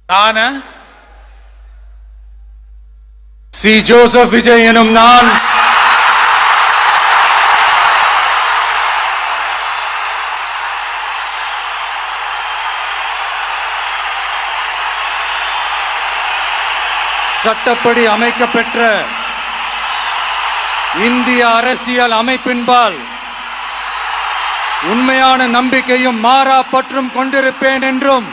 நான் C. Joseph Vijay எனும் நான் சட்டப்படி அமைக்கப்பெற்ற இந்திய அரசியல் அமைப்பின்பால் உண்மையான நம்பிக்கையும் மாறா பற்றும் கொண்டிருப்பேன் என்றும்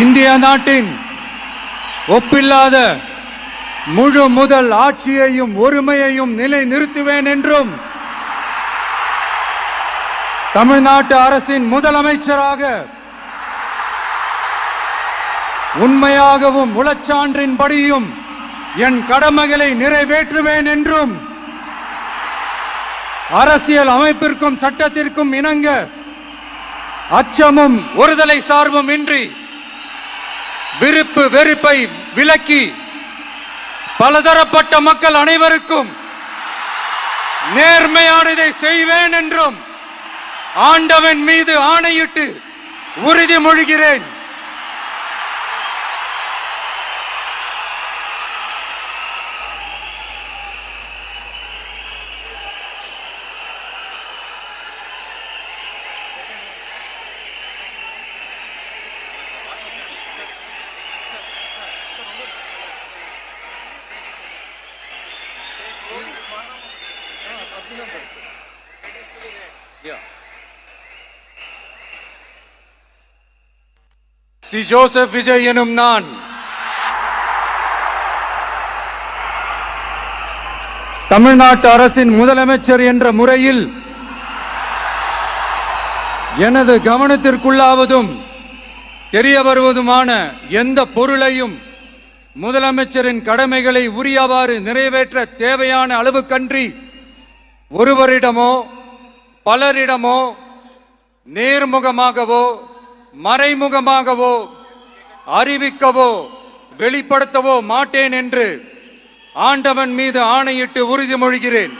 இந்திய நாட்டின் ஒப்பில்லாத முழு முதல் ஆட்சியையும் ஒருமையையும் நிலை நிறுத்துவேன் என்றும் தமிழ்நாட்டு அரசின் முதலமைச்சராக உண்மையாகவும் உளச்சான்றின்படியும் என் கடமைகளை நிறைவேற்றுவேன் என்றும் அரசியல் அமைப்பிற்கும் சட்டத்திற்கும் இணங்க அச்சமும் ஒருதலை சார்பும் இன்றி விருப்பு வெறுப்பை விலக்கி பலதரப்பட்ட மக்கள் அனைவருக்கும் நேர்மையானதை செய்வேன் என்றும் ஆண்டவன் மீது ஆணையிட்டு உறுதிமொழிகிறேன். சி. ஜோசப் விஜய் எனும் நான் தமிழ்நாட்டு அரசின் முதலமைச்சர் என்ற முறையில் எனது கவனத்திற்குள்ளாவதும் தெரிய வருவதுமான எந்த பொருளையும் முதலமைச்சரின் கடமைகளை உரியவாறு நிறைவேற்ற தேவையான அளவுக்கன்றி ஒருவரிடமோ பலரிடமோ நேர்முகமாகவோ மறைமுகமாகவோ அறிவிக்கவோ வெளிப்படுத்தவோ மாட்டேன் என்று ஆண்டவன் மீது ஆணையிட்டு உறுதிமொழிகிறேன்.